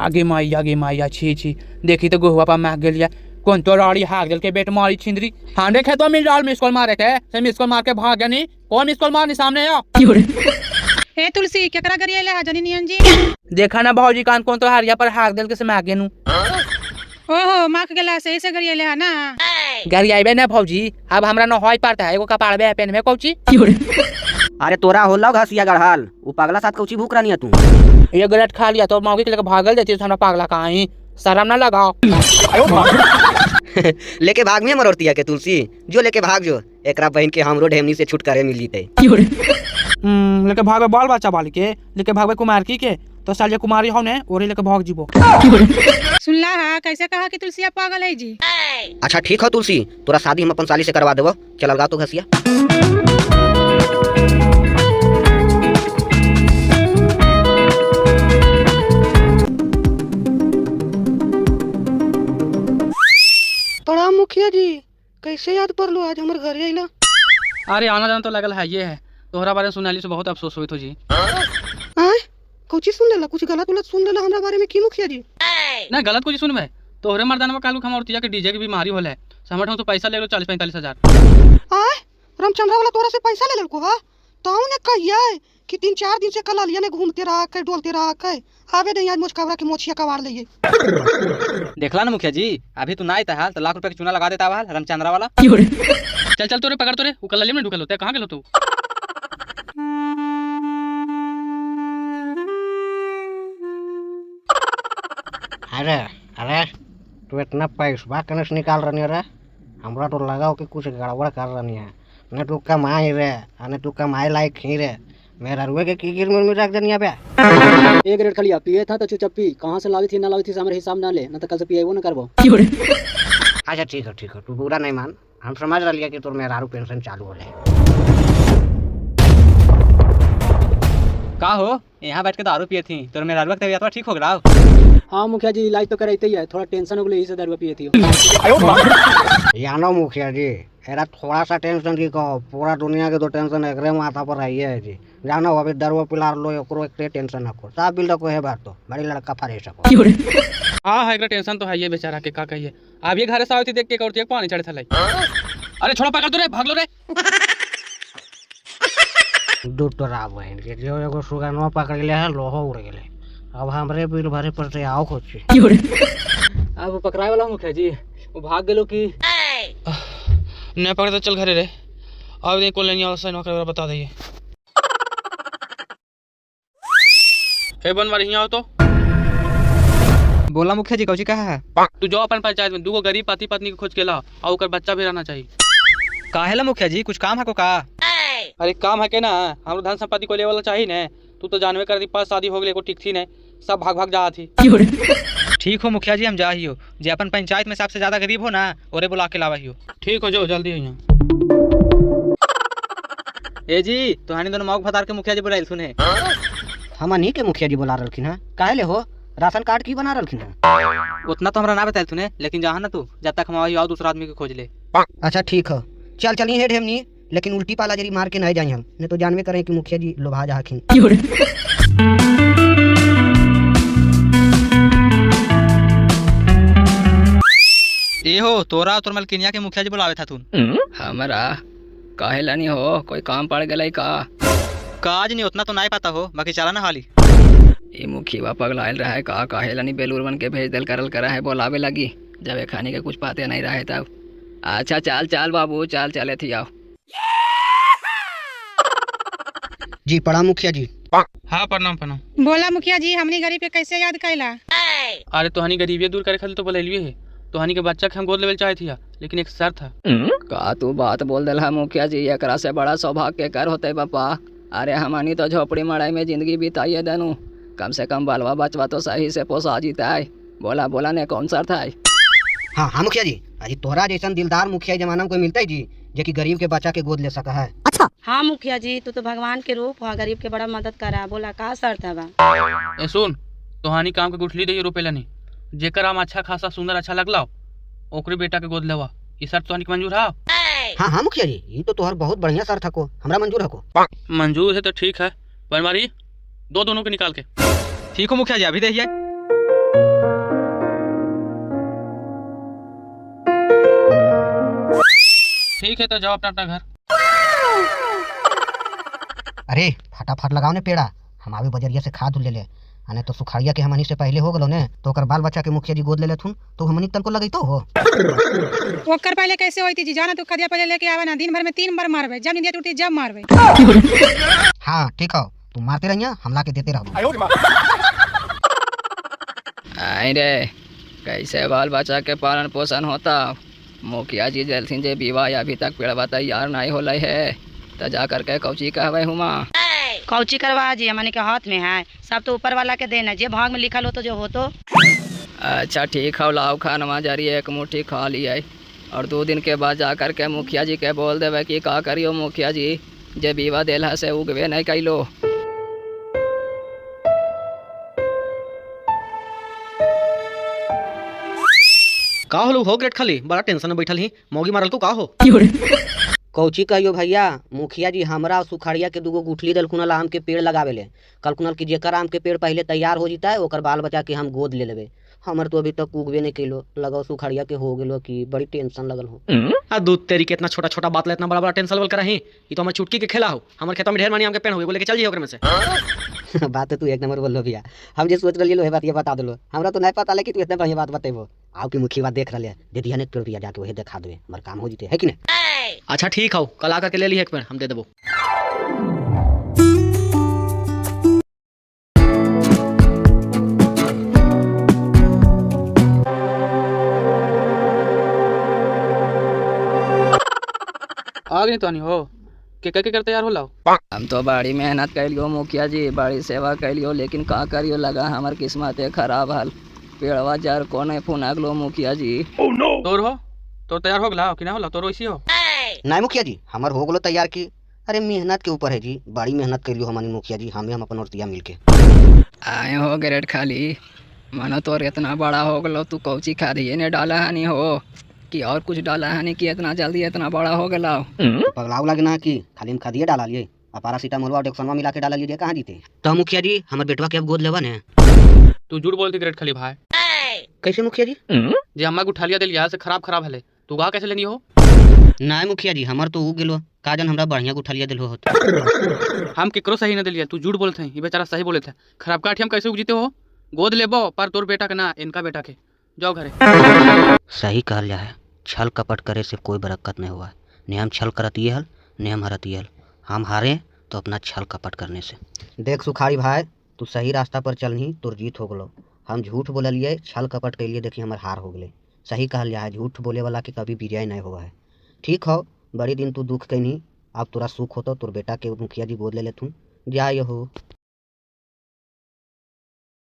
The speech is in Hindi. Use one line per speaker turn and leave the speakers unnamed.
आगे माइया छी छी देखी तो गोहुआ पर माग गेलिया कौन तो राड़ी हाक दिल के बेट मारी छिंदरी हाँ देखे तो मिल डाल मिस कॉल मारे थे से मिस कॉल मार के भाग गया नहीं कौन मिस कॉल मारनी सामने आ
हे तुलसी केकरा गरियाले हा जनी नियन जी
देखा ना भौजी कान कौन तो हारिया पर हाक दिल के से माग गेनु
ओहो माख गेला सही से गरियाले हा ना
गाड़ी आइबे ना भौजी अब हमरा न होई पाता है एगो कपाड़बे पेन में कौची
अरे तोरा होला घसिया गढ़ाल उ पागला साथ कौची भूख रानी है तू
ये गलत खा लिया तो मौके के लेके भागल देती हमरा पागला कहीं शर्म ना लगाओ
लेके भाग में मरोड़तिया के तुलसी जो लेके भाग जो एकरा बहन के हमरो ढेमनी से छुटकारे मिल जीते
लेके भागवे बाल बच्चा बाली के लेके भागवे कुमार की के तो साल कुमारी हो ने ओरे लेके भाग जीबो
सुनला हा कैसे कहा कि तुलसिया पागल है जी
अच्छा ठीक है तुलसी तोरा शादी हम अपन साली से करवा देबो चल लगा तो घसिया
प्रणाम मुखिया जी कैसे याद कर लो आज हमारे घर आइला
अरे आना जाना तो लगल है ये है तोहरा बारे में सुनाली से बहुत अफसोस हुई तो जी
आय कुछ सुन लेला कुछ गलत उलत सुन लेला हमरा बारे में की मुखिया जी
ना गलत कुछ सुनबे तोहरे मर्दाना में कालू खमौरतिया के डीजे की बीमारी होले समझ तो पैसा ले लो 40-45 हजार
आय रामचंद्र वाला तोरा से पैसा ले लेलको हा ताऊ ने कहिया कि 3-4 दिन से कलालिया ने घूमते रहा के डोलते रहा के आवे नहीं आज मुझकावरा के मोछिया कवार लिए
देखला ना मुखिया जी अभी तू ना आइता हाल तो लाख रुपए की चूना लगा देता हाल रामचंद्रा वाला चल चल तोरे पकड़ तोरे वो कलालिया में ढुकल होते कहां गेलो तू
अरे अरे तू इतना पैसा कने से निकाल रही रे हमरा तो लगाओ कि कुछ गड़बड़ कर रही है न तू कमाई रे न तू कमाई लायक ही रे मेरा रुए के की गिर में रख देनिया बे
एक रेट खलिया पिए था तो चुपचाप पी कहां से लावी थी ना लावी थी हमारे हिसाब ना ले ना तो कल से पिएबो ना करबो
अच्छा ठीक है तू बुरा नहीं मान हम समझ रही कि तोर मेरा पेंशन चालू होले
का हो यहाँ बैठ के दारू पिए थी तो मेरा रुआ तबियत ठीक हो गया
हाँ मुखिया जी इलाज तो कराते ही है थोड़ा टेंशन हो गई इसे दारू पिए थी
यानो मुखिया जी एरा थोड़ा सा टेंशन की कहो पूरा दुनिया के तो टेंशन एकरे माथा पर आई है जी जानो अभी दरवा पिला लो एकरो एक टेंशन रखो सब बिल को है बात तो बड़ी लड़का फरे सको
हां है एकरा टेंशन तो है ये बेचारा के का कहिए अब ये घरे से आवती देख के करती पानी चढ़े थलाई अरे छोड़ा पकड़ दो रे भाग लो रे
दूध तो राव बहन के जो एगो सुगनवा पकड़ ले है लोहो उड़ गेले अब हमरे बिल भरे पड़ते आओ खोची
अब पकड़ाए वाला मुखिया जी वो भाग गेलो कि
नहीं पकड़े तो चल घरे रे अब नहीं कॉलोनी वाला साइन वगैरह बता दइए हे बनवारी यहां आओ तो
बोला मुखिया जी कौची कहा है
तू जो अपन पंचायत में दूगो गरीब पति पत्नी के खोज के ला और ओकर बच्चा भी रहना चाहिए
काहेला मुखिया जी कुछ काम है को का
अरे काम है के ना हमरो धन संपत्ति को ले वाला चाहिए ना तू तो जानवे कर दी पास शादी हो गई को ठीक थी ना सब भाग भाग जा थी
ठीक हो मुखिया जी हम जा ही हो जे अपन पंचायत में सबसे ज्यादा गरीब हो ना ओरे बुला के लावा ही हो
ठीक हो जो जल्दी यहाँ
ए जी तो हानि दोनों मौक फतार के मुखिया जी बुलाइल सुने
हमनी के मुखिया जी बुला रहलखिन है काहे ले हो राशन कार्ड की बना रहलखिन है
उतना तो हमरा ना बताइल सुने लेकिन जहाँ ना तू जब तक हमारी और दूसरा आदमी के खोज ले
अच्छा ठीक है चल चलिए हे ढेमनी लेकिन उल्टी पाला जरी मार के नहीं जाए हम नहीं तो जानवे करें कि मुखिया जी लोभा जाखिन
ए हो तोरा तोर मलकिनिया के मुखिया जी बुलावे था तू
हमरा काहे लानी हो कोई काम पड़ गया का
काज नहीं उतना तो नहीं पता हो बाकी चला ना हाली
ये मुखिया पगलायल रहा है का काहे लानी बेलूर बन के भेज दल करल करा है बोलावे लगी जब खाने के कुछ पाते नहीं रहे तब अच्छा चाल चाल बाबू चाल चले थी आओ
जी प्रणाम मुखिया जी
हाँ प्रणाम प्रणाम
बोला मुखिया जी हमनी गरीब के कैसे याद कैला
अरे तोहनी गरीबी दूर करे खातिर तो बोलैलिए है तोहनी के बच्चा के हम गोद लेवल चाहे थी लेकिन एक शर्त था
का तू बात बोल दल है मुखिया जी एकरा से बड़ा सौभाग्य के कर होते पापा अरे हमनी तो झोपड़ी मड़ाई में जिंदगी बिताइए देनु कम से कम बालवा बचवा तो सही से पोसा जीता है बोला बोला ने कौन शर्त है
हाँ मुखिया जी अजी तोहरा जैसा दिलदार मुखिया जमाना में कोई मिलता है जी जो कि गरीब के बच्चा के गोद ले सका है अच्छा
हाँ मुखिया जी तू तो भगवान के रूप हुआ गरीब के बड़ा मदद करा बोला का शर्त है बा
सुन तोहानी काम के गुठली दे रुपये लनी जेकर हम अच्छा खासा सुंदर अच्छा लगला ओकरे बेटा के गोद लेवा ये शर्त तोहनी के मंजूर है
हाँ मुखिया जी ये तो तोहर बहुत बढ़िया शर्त है को हमरा मंजूर है को
मंजूर है तो ठीक है बनवारी दो दोनों के निकाल के
ठीक हो मुखिया जी अभी देखिए ठीक है तो जाओ अपना अपना घर।
अरे फटाफट लगाओ ने पेड़ा, हम आवे बजरिया से खाद ले ले अने तो सुखाड़िया के हमनी से पहले हो गलो ने तो ओकर बाल बच्चा के मुखिया जी गोद ले लेथुन तो हमनी तनको लगैतो हो।
ओकर पहले कैसे होई थी जाना तू खदिया पहले लेके आवे ना, दिन भर में 3 बार मारबे, जब नींद टूटी जब मारबे।
हाँ ठीक हो, तुम मारते रहिया हमला के देते रहो।
आई रे कैसे बाल बच्चा के पालन पोषण होता। मुखिया जी जलथिन जे विवाह अभी तक पेड़वा तैयार नहीं होल है तो जा करके कौची कहवे हुमा।
कौची करवा जी, हमने के हाथ में है, सब तो ऊपर वाला के देना, जे भाग में लिखल हो तो जो हो तो।
अच्छा ठीक है, लाओ खानवा जारी एक मुट्ठी खा लिया और 2 दिन के बाद जा करके मुखिया जी के बोल देवे कि का करियो मुखिया जी जे विवाह देला से उगवे नहीं कैलो।
का होलो हो ग्रेट खाली बड़ा टेंशन में बैठल ही, मौगी मारल तू का हो।
कौची कहियो भैया, मुखिया जी हमरा सुखाड़िया के दूगो गुठली दलकुनल आम के पेड़ लगावे ले, कलकुनल की जेकर आम के पेड़ पहले तैयार हो जीता है ओकर बाल बचा के हम गोद ले लेवे। हमर तो अभी तक उगवे नहीं केलो, लगाओ सुखाड़िया के हो गेलो कि बड़ी टेंशन लगल हो।
आ दूध तेरी के इतना छोटा छोटा बात ले इतना बड़ा बड़ा टेंशन लेवल करही, ई तो हमर चुटकी के खेला हो। हमर खेतों में ढेर मानी आम के पेड़ हो, लेके चल जी ओकरे में से।
बात तू एक नंबर बोलो भैया, हम जे सोच रही है बात ये बता दलो, हमरा तो नहीं पता ले कि तू इतना बढ़िया बात बतेबो। आओ की मुखिया बात देख रहा दे दिया ने पेड़ दिया जाके वही दिखा देवे, हमार काम हो जीते है कि नहीं।
अच्छा ठीक हो, कल आकर के ले ली एक पेड़ हम दे देबो। आग नहीं तो नहीं हो के कर तैयार हो लाओ।
हम तो बड़ी मेहनत कैलियो मुखिया जी, बड़ी सेवा कैलियो, लेकिन का करियो लगा हमार किस्मत खराब हाल। पेड़वा जर को नहीं फुनागलो मुखिया जी।
तोर हो तो तैयार हो गला कि ना होला, तोर वैसी हो।
नहीं मुखिया जी हमर हो गलो तैयार की, अरे मेहनत के ऊपर है जी, बड़ी मेहनत कर लियो हमारी मुखिया जी, हम अपन औरतिया मिलके
आए हो ग्रेट खाली मानो तोर इतना बड़ा हो गलो, तू कौची खा दिए ने डाला हनी हो कि और कुछ डाला हनी कि इतना जल्दी इतना बड़ा हो गला।
पगलाव लगना कि खाली हम खदिए डाला लिए और पैरासीटामोल और डेक्सनवा मिला के डाला लिए, कहाँ जीते। तो मुखिया जी हमर बेटवा के अब गोद लेवा ने।
तू झूठ बोलती ग्रेट खाली भाई।
कैसे मुखिया जी?
जे अम्मा को उठा लिया दिल यहाँ से खराब हले, तू गा कैसे लेनी हो।
नहीं मुखिया जी हमर तो उ गेलो, काजन हमरा बढ़िया उठा लिया दिल हो।
हम केकरो सही न दिलिया, तू झूठ बोलते हैं, ये बेचारा सही बोले थे। खराब काठी हम कैसे उगजीते हो, गोद लेबो पर तोर बेटा के ना इनका बेटा के। जाओ घरे।
सही कहल जाए, छल कपट करे से कोई बरकत नहीं हुआ। नियम छल करती हल, नियम हरती हल, हम हारे तो अपना छल कपट करने से। देख सुखारी भाई तू सही रास्ता पर चलनी तोर जीत हो गलो, हम झूठ बोलिए छल कपट के लिए देखिए हमार हार हो गए। सही कहल जाए झूठ बोले वाला के कभी विजय नहीं हुआ है। ठीक हो, बड़ी दिन तू दुख कैनी, अब तोरा सुख हो तो तोर बेटा के मुखिया जी गोद ले लेथुन, जा हो।